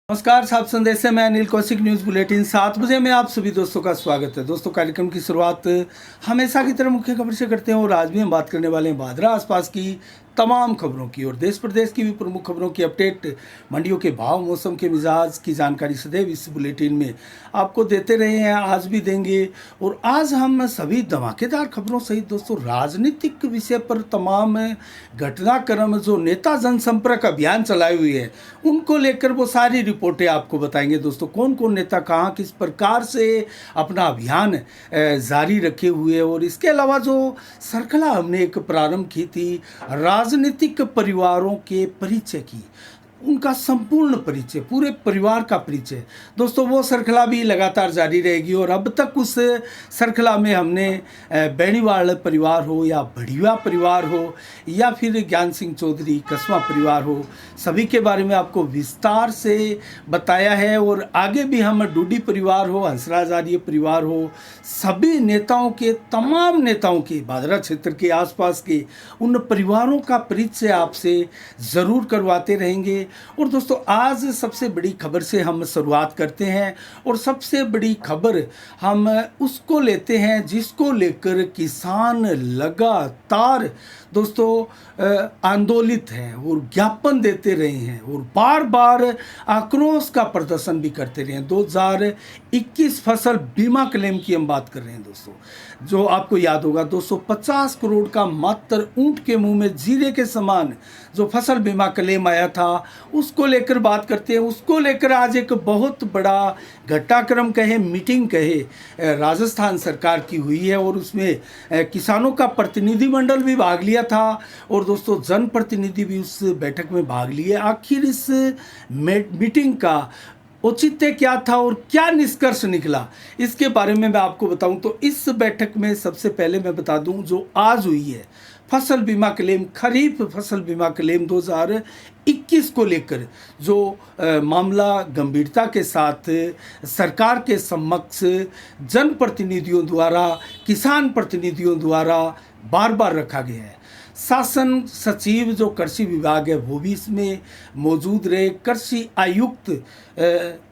नमस्कार, साहब संदेश से मैं अनिल कौशिक। न्यूज़ बुलेटिन 7 बजे में आप सभी दोस्तों का स्वागत है। दोस्तों, कार्यक्रम की शुरुआत हमेशा की तरह मुख्य खबर से करते हैं और आज भी हम बात करने वाले हैं भादरा आसपास की तमाम खबरों की और देश प्रदेश की भी प्रमुख खबरों की अपडेट, मंडियों के भाव, मौसम के मिजाज की जानकारी सदैव इस बुलेटिन में आपको देते रहे हैं, आज भी देंगे। और आज हम सभी धमाकेदार खबरों सहित दोस्तों राजनीतिक विषय पर तमाम घटनाक्रम जो नेता जनसंपर्क अभियान चलाए हुए हैं उनको लेकर वो सारी रिपोर्टें आपको बताएंगे। दोस्तों, कौन कौन नेता कहाँ किस प्रकार से अपना अभियान जारी रखे हुए हैं। और इसके अलावा जो श्रृंखला हमने एक प्रारंभ की थी राजनीतिक परिवारों के परिचय की, उनका संपूर्ण परिचय, पूरे परिवार का परिचय, दोस्तों वो श्रृंखला भी लगातार जारी रहेगी। और अब तक उस श्रृंखला में हमने बेनीवाल परिवार हो या बढ़िया परिवार हो या फिर ज्ञान सिंह चौधरी कस्बा परिवार हो, सभी के बारे में आपको विस्तार से बताया है। और आगे भी हम डूडी परिवार हो, हंसराज आर्य परिवार हो, सभी नेताओं के, तमाम नेताओं के, भादरा क्षेत्र के आसपास के उन परिवारों का परिचय आपसे ज़रूर करवाते रहेंगे। और दोस्तों, आज सबसे बड़ी खबर से हम शुरुआत करते हैं और सबसे बड़ी खबर हम उसको लेते हैं जिसको लेकर किसान लगातार दोस्तों आंदोलित हैं और ज्ञापन देते रहे हैं और बार बार आक्रोश का प्रदर्शन भी करते रहे हैं। 2021 फसल बीमा क्लेम की हम बात कर रहे हैं दोस्तों, जो आपको याद होगा 250 करोड़ का मात्र ऊंट के मुंह में जीरे के समान जो फसल बीमा क्लेम आया था, उसको लेकर बात करते हैं। उसको लेकर आज एक बहुत बड़ा घटनाक्रम कहे, मीटिंग कहे, राजस्थान सरकार की हुई है और उसमें किसानों का प्रतिनिधिमंडल भी भाग लिया था और दोस्तों जनप्रतिनिधि भी उस बैठक में भाग लिए। आखिर इस मीटिंग का औचित्य क्या था और क्या निष्कर्ष निकला, इसके बारे में मैं आपको बताऊं तो इस बैठक में सबसे पहले मैं बता दूं जो आज हुई है फसल बीमा क्लेम, खरीफ फसल बीमा क्लेम 2021 को लेकर जो मामला गंभीरता के साथ सरकार के समक्ष जनप्रतिनिधियों द्वारा, किसान प्रतिनिधियों द्वारा बार बार रखा गया है। शासन सचिव जो कृषि विभाग है वो भी इसमें मौजूद रहे, कृषि आयुक्त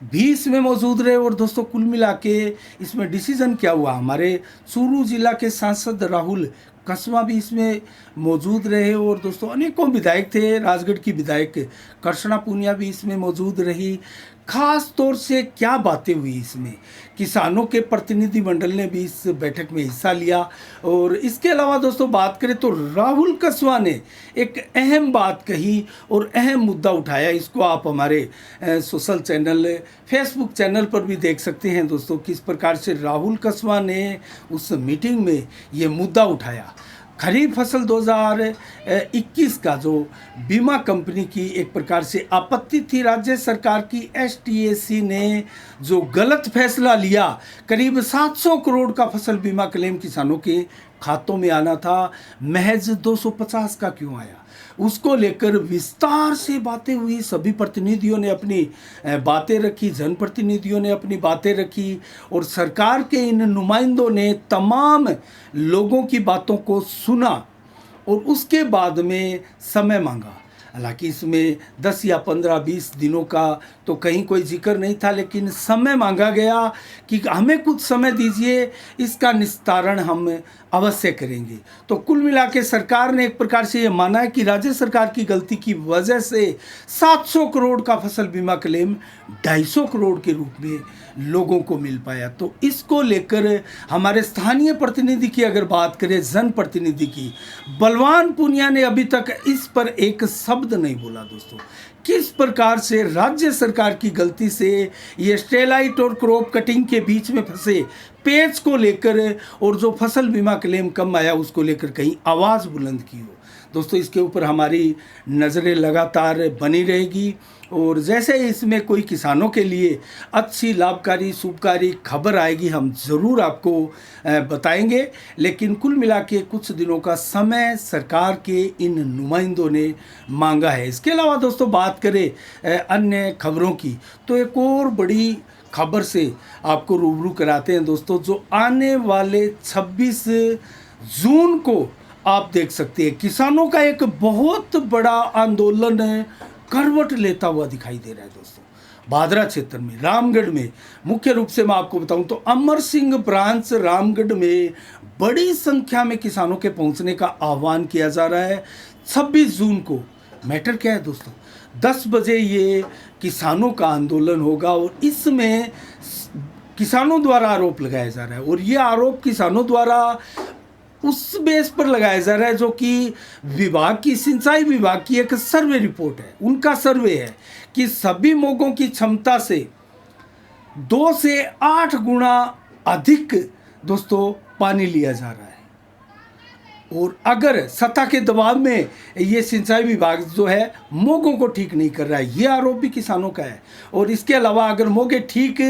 भी इसमें मौजूद रहे। और दोस्तों, कुल मिला के इसमें डिसीजन क्या हुआ, हमारे चूरू जिला के सांसद राहुल कस्बा भी इसमें मौजूद रहे और दोस्तों अनेकों विधायक थे, राजगढ़ की विधायक कृष्णा पूनिया भी इसमें मौजूद रही। खास तौर से क्या बातें हुई इसमें, किसानों के प्रतिनिधिमंडल ने भी इस बैठक में हिस्सा लिया। और इसके अलावा दोस्तों बात करें तो राहुल कस्बा ने एक अहम बात कही और अहम मुद्दा उठाया। इसको आप हमारे सोशल चैनल, फेसबुक चैनल पर भी देख सकते हैं दोस्तों, किस प्रकार से राहुल कस्बा ने उस मीटिंग में ये मुद्दा उठाया। खरीफ फसल 2021 का जो बीमा कंपनी की एक प्रकार से आपत्ति थी, राज्य सरकार की एसटीएसी ने जो गलत फैसला लिया, करीब 700 करोड़ का फसल बीमा क्लेम किसानों के खातों में आना था, महज 250 का क्यों आया, उसको लेकर विस्तार से बातें हुई। सभी प्रतिनिधियों ने अपनी बातें रखी, जनप्रतिनिधियों ने अपनी बातें रखी और सरकार के इन नुमाइंदों ने तमाम लोगों की बातों को सुना और उसके बाद में समय मांगा। हालांकि इसमें 10 या 15-20 दिनों का तो कहीं कोई जिक्र नहीं था, लेकिन समय मांगा गया कि हमें कुछ समय दीजिए, इसका निस्तारण हम अवश्य करेंगे। तो कुल मिला के सरकार ने एक प्रकार से ये माना है कि राज्य सरकार की गलती की वजह से 700 करोड़ का फसल बीमा क्लेम 250 करोड़ के रूप में लोगों को मिल पाया। तो इसको लेकर हमारे स्थानीय प्रतिनिधि की अगर बात करें, जनप्रतिनिधि की, बलवान पूनिया ने अभी तक इस पर एक शब्द नहीं बोला दोस्तों। किस प्रकार से राज्य सरकार की गलती से ये स्टेलाइट और क्रॉप कटिंग के बीच में फंसे पेच को लेकर और जो फसल बीमा क्लेम कम आया उसको लेकर कहीं आवाज़ बुलंद की हो। दोस्तों, इसके ऊपर हमारी नज़रें लगातार बनी रहेगी और जैसे इसमें कोई किसानों के लिए अच्छी, लाभकारी, शुभकारी खबर आएगी हम ज़रूर आपको बताएंगे। लेकिन कुल मिला के कुछ दिनों का समय सरकार के इन नुमाइंदों ने मांगा है। इसके अलावा दोस्तों बात करें अन्य खबरों की तो एक और बड़ी खबर से आपको रूबरू कराते हैं दोस्तों, जो आने वाले 26 जून को आप देख सकते हैं किसानों का एक बहुत बड़ा आंदोलन करवट लेता हुआ दिखाई दे रहा है दोस्तों। भादरा क्षेत्र में, रामगढ़ में मुख्य रूप से मैं आपको बताऊं तो अमर सिंह ब्रांच रामगढ़ में बड़ी संख्या में किसानों के पहुंचने का आह्वान किया जा रहा है 26 जून को। मैटर क्या है दोस्तों, 10 बजे ये किसानों का आंदोलन होगा और इसमें किसानों द्वारा आरोप लगाया जा रहा है और ये आरोप किसानों द्वारा उस बेस पर लगाया जा रहा है जो कि विभाग की, सिंचाई विभाग की एक सर्वे रिपोर्ट है। उनका सर्वे है कि सभी मोगों की क्षमता से 2 से 8 गुना अधिक दोस्तों पानी लिया जा रहा है और अगर सत्ता के दबाव में ये सिंचाई विभाग जो है मोगों को ठीक नहीं कर रहा है, ये आरोप भी किसानों का है। और इसके अलावा अगर मोगे ठीक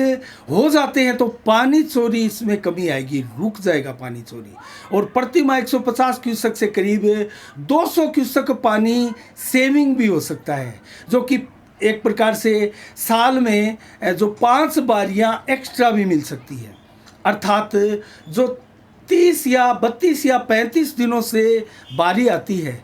हो जाते हैं तो पानी चोरी इसमें कमी आएगी, रुक जाएगा पानी चोरी और प्रति माह 150 क्यूसेक से करीब 200 क्यूसेक पानी सेविंग भी हो सकता है, जो कि एक प्रकार से साल में जो 5 बारियां एक्स्ट्रा भी मिल सकती है। अर्थात जो 30 या 32 या 35 दिनों से बारी आती है,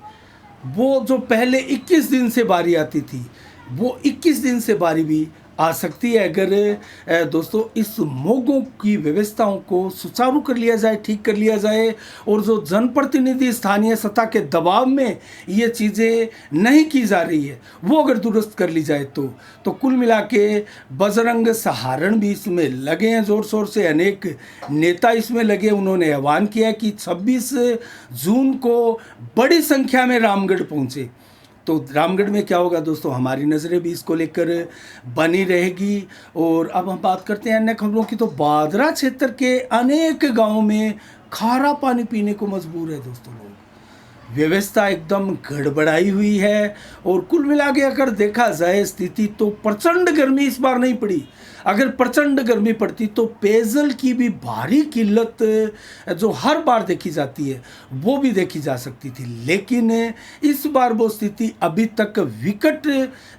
वो जो पहले 21 दिन से बारी आती थी, वो 21 दिन से बारी भी आ सकती है अगर दोस्तों इस मोगों की व्यवस्थाओं को सुचारू कर लिया जाए, ठीक कर लिया जाए और जो जनप्रतिनिधि स्थानीय सत्ता के दबाव में ये चीज़ें नहीं की जा रही है वो अगर दुरुस्त कर ली जाए तो कुल मिला के बजरंग सहारण भी इसमें लगे हैं ज़ोर शोर से, अनेक नेता इसमें लगे। उन्होंने आह्वान किया कि 26 जून को बड़ी संख्या में रामगढ़ पहुँचे। तो रामगढ़ में क्या होगा दोस्तों, हमारी नज़रें भी इसको लेकर बनी रहेगी। और अब हम बात करते हैं अन्य खबरों की। तो भादरा क्षेत्र के अनेक गांवों में खारा पानी पीने को मजबूर है दोस्तों लोग, व्यवस्था एकदम गड़बड़ाई हुई है। और कुल मिला के अगर देखा जाए स्थिति तो प्रचंड गर्मी इस बार नहीं पड़ी। अगर प्रचंड गर्मी पड़ती तो पेयजल की भी भारी किल्लत जो हर बार देखी जाती है वो भी देखी जा सकती थी, लेकिन इस बार वो स्थिति अभी तक विकट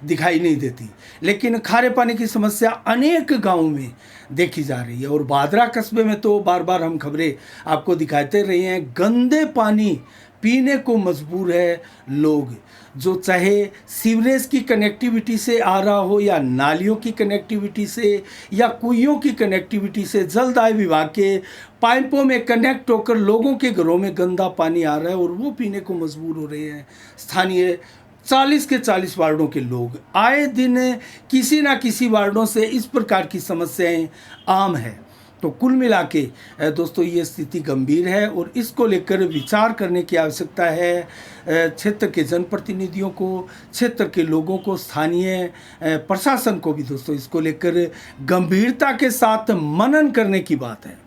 दिखाई नहीं देती। लेकिन खारे पानी की समस्या अनेक गांवों में देखी जा रही है। और भादरा कस्बे में तो बार बार हम खबरें आपको दिखाते रहे हैं, गंदे पानी पीने को मजबूर है लोग, जो चाहे सीवरेज की कनेक्टिविटी से आ रहा हो या नालियों की कनेक्टिविटी से या कुइयों की कनेक्टिविटी से, जलदाय विभाग के पाइपों में कनेक्ट होकर लोगों के घरों में गंदा पानी आ रहा है और वो पीने को मजबूर हो रहे हैं। स्थानीय 40 के 40 वार्डों के लोग आए दिन किसी ना किसी वार्डों से इस प्रकार की समस्याएं आम है। तो कुल मिला के दोस्तों ये स्थिति गंभीर है और इसको लेकर विचार करने की आवश्यकता है। क्षेत्र के जनप्रतिनिधियों को, क्षेत्र के लोगों को, स्थानीय प्रशासन को भी दोस्तों इसको लेकर गंभीरता के साथ मनन करने की बात है,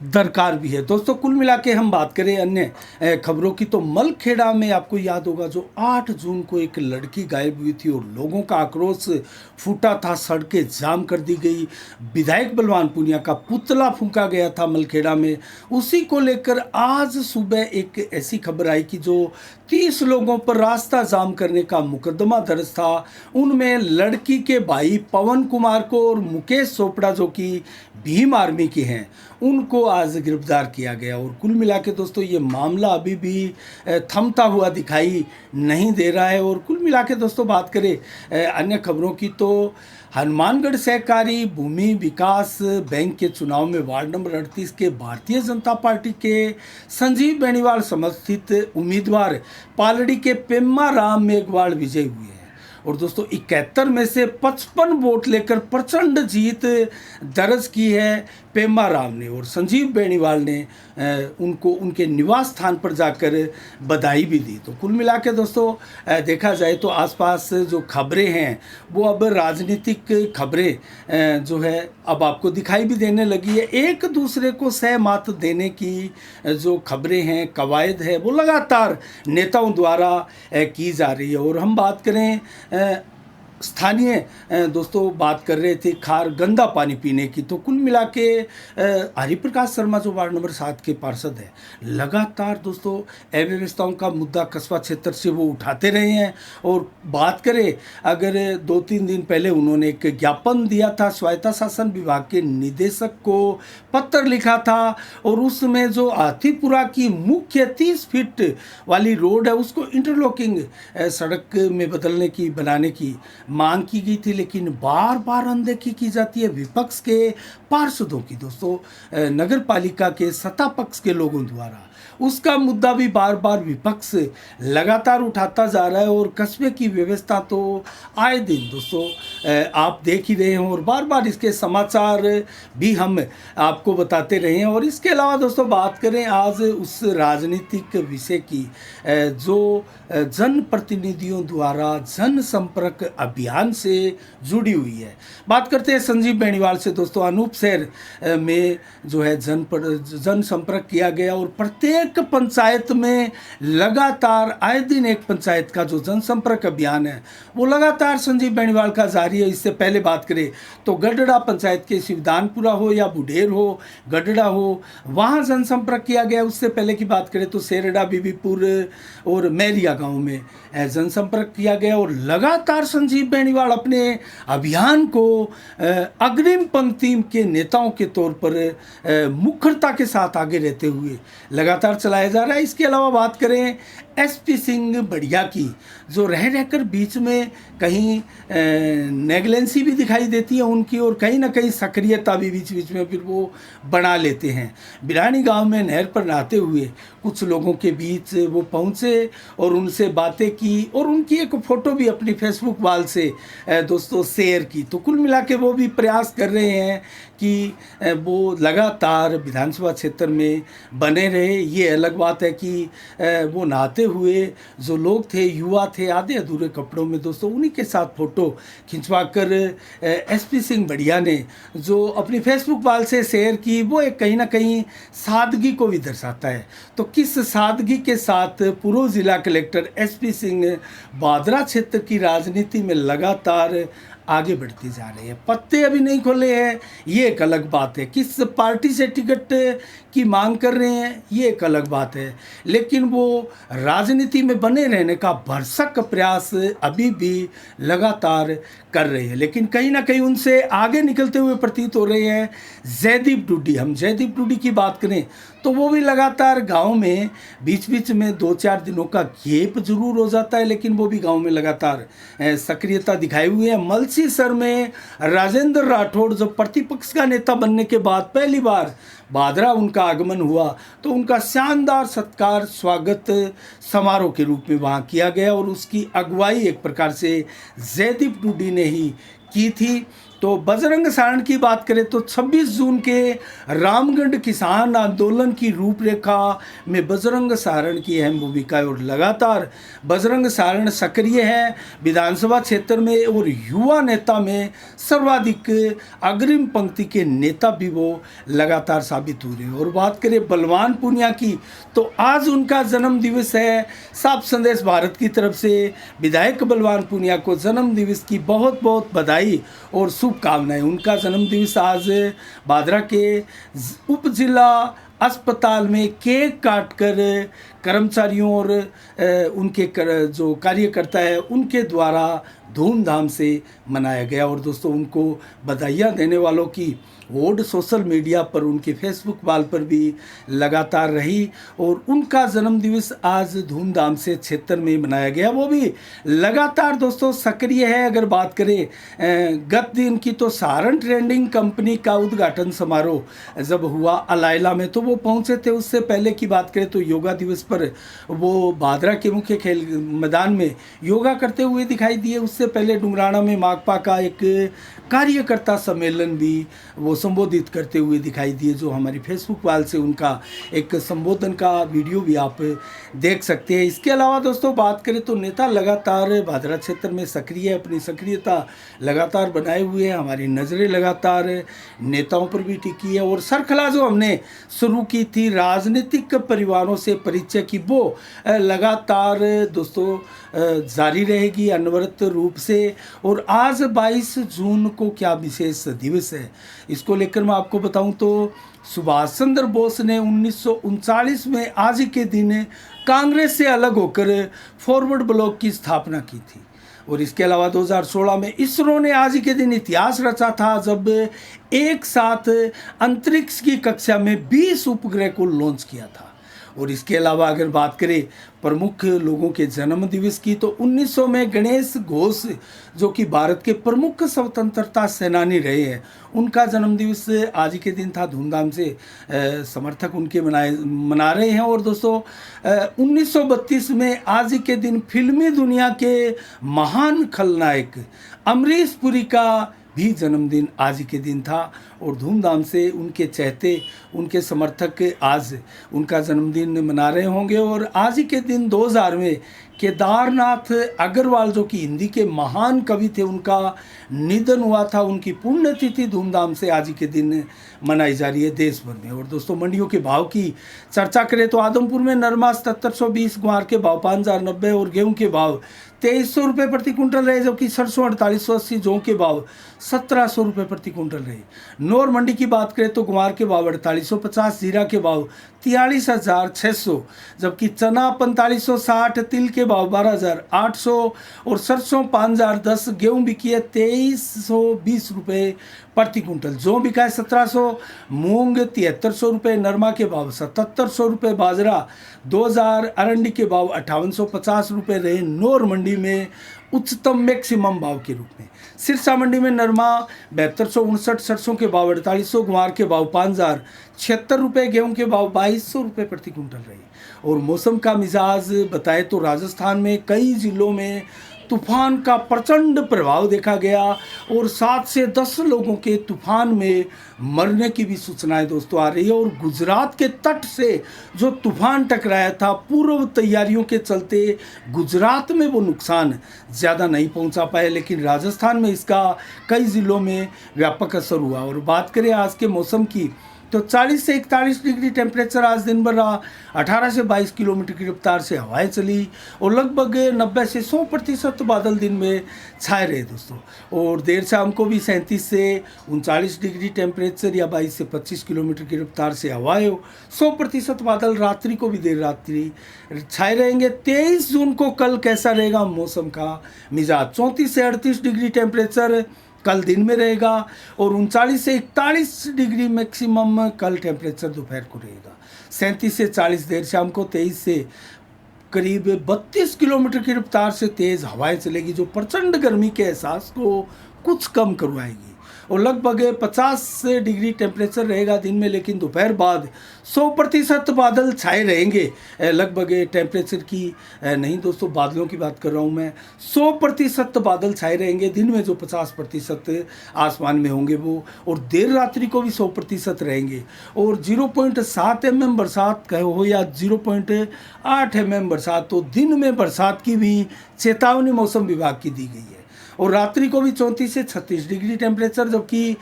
दरकार भी है। दोस्तों कुल मिला के हम बात करें अन्य खबरों की तो मलखेड़ा में आपको याद होगा जो 8 जून को एक लड़की गायब हुई थी और लोगों का आक्रोश फूटा था, सड़कें जाम कर दी गई, विधायक बलवान पूनिया का पुतला फूंका गया था मलखेड़ा में। उसी को लेकर आज सुबह एक ऐसी खबर आई कि जो 30 लोगों पर रास्ता जाम करने का मुकदमा दर्ज था, उनमें लड़की के भाई पवन कुमार को और मुकेश चोपड़ा जो कि भीम आर्मी के हैं उनको आज गिरफ्तार किया गया। और कुल मिला के दोस्तों ये मामला अभी भी थमता हुआ दिखाई नहीं दे रहा है। और कुल मिला के दोस्तों बात करें अन्य खबरों की तो हनुमानगढ़ सहकारी भूमि विकास बैंक के चुनाव में वार्ड नंबर 38 के भारतीय जनता पार्टी के संजीव बेनीवाल समर्थित उम्मीदवार पालड़ी के पेम्मा राम मेघवाल विजयी हुए हैं। और दोस्तों 71 में से 55 वोट लेकर प्रचंड जीत दर्ज की है पेम्मा राम ने। और संजीव बेनीवाल ने उनको उनके निवास स्थान पर जाकर बधाई भी दी। तो कुल मिला के दोस्तों देखा जाए तो आसपास जो खबरें हैं वो अब राजनीतिक खबरें जो है अब आपको दिखाई भी देने लगी है। एक दूसरे को सहमत देने की जो खबरें हैं, कवायद है, वो लगातार नेताओं द्वारा की जा रही है। और हम बात करें स्थानीय दोस्तों बात कर रहे थे खार गंदा पानी पीने की, तो कुल मिला के हरिप्रकाश शर्मा जो वार्ड नंबर 7 के पार्षद हैं लगातार दोस्तों अव्यवस्थाओं का मुद्दा कस्बा क्षेत्र से वो उठाते रहे हैं। और बात करें अगर 2-3 दिन पहले उन्होंने एक ज्ञापन दिया था, स्वायत्ता शासन विभाग के निदेशक को पत्र लिखा था और उसमें जो हाथीपुरा की मुख्य 30 फीट वाली रोड है उसको इंटरलॉकिंग सड़क में बनाने की मांग की गई थी, लेकिन बार बार अनदेखी की जाती है विपक्ष के पार्षदों की दोस्तों, नगर पालिका के सत्ता पक्ष के लोगों द्वारा। उसका मुद्दा भी बार बार विपक्ष लगातार उठाता जा रहा है और कस्बे की व्यवस्था तो आए दिन दोस्तों आप देख ही रहे हैं और बार बार इसके समाचार भी हम आपको बताते रहे हैं। और इसके अलावा दोस्तों बात करें आज उस राजनीतिक विषय की जो जनप्रतिनिधियों द्वारा जनसंपर्क अभियान से जुड़ी हुई है। बात करते हैं संजीव बेनीवाल से दोस्तों। अनूप शहर में जो है जनसंपर्क किया गया और प्रत्येक पंचायत में लगातार आए दिन एक पंचायत का जो जनसंपर्क अभियान है वो लगातार संजीव बेनीवाल का जारी है। इससे पहले बात करें तो गडड़ा पंचायत के शिवदानपुरा हो या बुढेर हो, गडड़ा हो, वहाँ जनसंपर्क किया गया। उससे पहले की बात करें तो सेरडा, बीबीपुर और मैरिया गांव में जनसंपर्क किया गया और लगातार संजीव बेनीवाल अपने अभियान को अग्रिम पंक्ति के नेताओं के तौर पर मुखरता के साथ आगे रहते हुए लगातार चलाया जा रहा है। इसके अलावा बात करें एसपी सिंह बढ़िया की, जो रह रहकर बीच में कहीं नेगलेंसी भी दिखाई देती है उनकी और कहीं ना कहीं सक्रियता भी बीच बीच में फिर वो बना लेते हैं। बिरानी गांव में नहर पर नहाते हुए कुछ लोगों के बीच वो पहुंचे और उनसे बातें की और उनकी एक फ़ोटो भी अपनी फेसबुक वाल से दोस्तों शेयर की। तो कुल मिला के वो भी प्रयास कर रहे हैं कि वो लगातार विधानसभा क्षेत्र में बने रहे। ये अलग बात है कि वो नहाते हुए जो लोग थे, युवा थे आधे अधूरे कपड़ों में दोस्तों, उन्हीं के साथ फ़ोटो खिंचवाकर एसपी सिंह बढ़िया ने जो अपनी फेसबुक वाल से शेयर की वो एक कहीं ना कहीं सादगी को भी दर्शाता है। तो किस सादगी के साथ पूर्व जिला कलेक्टर एसपी सिंह बादरा क्षेत्र की राजनीति में लगातार आगे बढ़ती जा रही है। पत्ते अभी नहीं खोले हैं, ये एक अलग बात है। किस पार्टी से टिकट की मांग कर रहे हैं ये एक अलग बात है, लेकिन वो राजनीति में बने रहने का भरसक प्रयास अभी भी लगातार कर रहे हैं। लेकिन कहीं ना कहीं उनसे आगे निकलते हुए प्रतीत हो रहे हैं जयदीप डूडी। हम जयदीप डूडी की बात करें तो वो भी लगातार गांव में बीच बीच में 2-4 दिनों का गैप जरूर हो जाता है, लेकिन वो भी गांव में लगातार सक्रियता दिखाए हुए हैं। मलसीसर में राजेंद्र राठौड़ जो प्रतिपक्ष का नेता बनने के बाद पहली बार बादरा उनका आगमन हुआ तो उनका शानदार सत्कार स्वागत समारोह के रूप में वहाँ किया गया और उसकी अगुवाई एक प्रकार से जयदीप डूडी ने ही की थी। तो बजरंग सारण की बात करें तो 26 जून के रामगढ़ किसान आंदोलन की रूपरेखा में बजरंग सारण की अहम भूमिका है और लगातार बजरंग सारण सक्रिय है विधानसभा क्षेत्र में और युवा नेता में सर्वाधिक अग्रिम पंक्ति के नेता भी वो लगातार साबित हो रहे हैं। और बात करें बलवान पूनिया की तो आज उनका जन्म दिवस है। साफ संदेश भारत की तरफ से विधायक बलवान पूनिया को जन्म दिवस की बहुत बहुत बधाई और शुभकामनाएं। उनका जन्म दिवस आज बादरा के उप जिला अस्पताल में केक काटकर कर्मचारियों और उनके जो कार्यकर्ता है उनके द्वारा धूमधाम से मनाया गया। और दोस्तों उनको बधाइयाँ देने वालों की होड़ सोशल मीडिया पर उनके फेसबुक वाल पर भी लगातार रही और उनका जन्म दिवस आज धूमधाम से क्षेत्र में मनाया गया। वो भी लगातार दोस्तों सक्रिय है। अगर बात करें गत दिन की तो सारण ट्रेडिंग कंपनी का उद्घाटन समारोह जब हुआ अलाइला में तो वो पहुंचे थे। उससे पहले की बात करें तो योगा दिवस पर वो बादरा के मुख्य खेल मैदान में योगा करते हुए दिखाई दिए। उससे पहले डुंगराना में माकपा का एक कार्यकर्ता सम्मेलन भी वो संबोधित करते हुए दिखाई दिए, जो हमारी फेसबुक वाल से उनका एक संबोधन का वीडियो भी आप देख सकते हैं। इसके अलावा दोस्तों बात करें तो नेता लगातार बादरा क्षेत्र में सक्रिय है, अपनी सक्रियता लगातार बनाए हुए हैं। हमारी नज़रें लगातार नेताओं पर भी टिकी है और श्रृंखला जो हमने शुरू की थी राजनीतिक परिवारों से परिचय की वो लगातार दोस्तों जारी रहेगी अनवरत रूप से। और आज 22 जून को क्या विशेष दिवस है इसको लेकर मैं आपको बताऊं तो सुभाष चंद्र बोस ने 1939 में आज ही के दिन कांग्रेस से अलग होकर फॉरवर्ड ब्लॉक की स्थापना की थी। और इसके अलावा 2016 में इसरो ने आज ही के दिन इतिहास रचा था जब एक साथ अंतरिक्ष की कक्षा में 20 उपग्रह को लॉन्च किया था। और इसके अलावा अगर बात करें प्रमुख लोगों के जन्म दिवस की, तो 1900 में गणेश घोष जो कि भारत के प्रमुख स्वतंत्रता सेनानी रहे हैं, उनका जन्म दिवस आज ही के दिन था। धूमधाम से समर्थक उनके मना रहे हैं। और दोस्तों 1932 में आज ही के दिन फिल्मी दुनिया के महान खलनायक अमरीश पुरी का भी जन्मदिन आज ही के दिन था और धूमधाम से उनके चहेते, उनके समर्थक आज उनका जन्मदिन मना रहे होंगे। और आज ही के दिन 2000 में केदारनाथ अग्रवाल जो कि हिंदी के महान कवि थे, उनका निधन हुआ था। उनकी पुण्यतिथि धूमधाम से आज ही के दिन मनाई जा रही है देश भर में। और दोस्तों मंडियों के भाव की चर्चा करें तो आदमपुर में नरमा 7720, ग्वार के भाव 5090 और गेहूं के भाव 2300 रुपये प्रति कुंटल रहे, जबकि सरसों 4880, जौ के भाव 1700 रुपये प्रति कुंटल रहे। नौर मंडी की बात करें तो ग्वार के भाव 4850, जीरा के भाव 43,600, जबकि चना 4560, तिल के भाव 12,800 और सरसों 5010, गेहूं बिकी है 2320 रुपये प्रति कुंटल, जौ बिका है 1700, मूंग 7300 रुपये, नरमा के भाव 7700 रुपये, बाजरा 2000, अरंडी के भाव 5850 रुपये रहे नौर मंडी में उच्चतम मैक्सिमम भाव के रूप में। सिरसा मंडी में नरमा 7259, सरसों के भाव 4800, ग्वार के भाव 5076 रुपये, गेहूं के भाव 2200 रुपये प्रति कुंटल रहे। और मौसम का मिजाज बताए तो राजस्थान में कई जिलों में तूफान का प्रचंड प्रभाव देखा गया और 7 से 10 लोगों के तूफान में मरने की भी सूचनाएं दोस्तों आ रही है। और गुजरात के तट से जो तूफान टकराया था, पूर्व तैयारियों के चलते गुजरात में वो नुकसान ज़्यादा नहीं पहुंचा पाए, लेकिन राजस्थान में इसका कई ज़िलों में व्यापक असर हुआ। और बात करें आज के मौसम की तो 40 से 41 डिग्री टेम्परेचर आज दिन भर रहा। 18 से 22 किलोमीटर की रफ्तार से हवाएं चली और लगभग 90 से 100% बादल दिन में छाए रहे दोस्तों। और देर शाम को भी 37 से 39 डिग्री टेम्परेचर या 22 से 25 किलोमीटर की रफ्तार से हवाएं हो। 100% बादल रात्रि को भी देर रात्रि छाए रहेंगे। 23 जून को कल कैसा रहेगा मौसम का मिजाज, 34 से 38 डिग्री टेम्परेचर कल दिन में रहेगा और 39 से 41 डिग्री मैक्सिमम कल टेम्परेचर दोपहर को रहेगा। 37 से 40 देर शाम को, 23 से करीब 32 किलोमीटर की रफ्तार से तेज़ हवाएं चलेगी, जो प्रचंड गर्मी के एहसास को कुछ कम करवाएगी। और लगभग 50 डिग्री टेम्परेचर रहेगा दिन में, लेकिन दोपहर बाद 100% बादल छाए रहेंगे। लगभग टेम्परेचर की नहीं दोस्तों, बादलों की बात कर रहा हूँ मैं। 100% बादल छाए रहेंगे दिन में, जो 50% आसमान में होंगे वो, और देर रात्रि को भी 100% रहेंगे। और 0.7 mm बरसात कहो या 0.8 mm बरसात, तो दिन में बरसात की भी चेतावनी मौसम विभाग की दी गई है। और रात्रि को भी 34 से 36 डिग्री टेम्परेचर, जबकि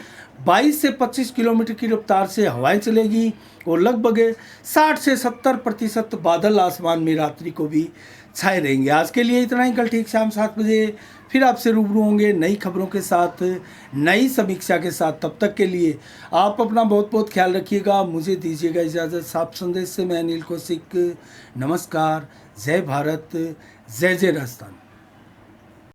22 से 25 किलोमीटर की रफ्तार से हवाएं चलेगी और लगभग 60 से 70% बादल आसमान में रात्रि को भी छाए रहेंगे। आज के लिए इतना ही। कल ठीक शाम 7 बजे फिर आपसे रूबरू होंगे नई खबरों के साथ, नई समीक्षा के साथ। तब तक के लिए आप अपना बहुत बहुत ख्याल रखिएगा। मुझे दीजिएगा इजाज़त। साफ संदेश से मैं अनिल कौशिक, नमस्कार, जय भारत, जय जय राजस्थान।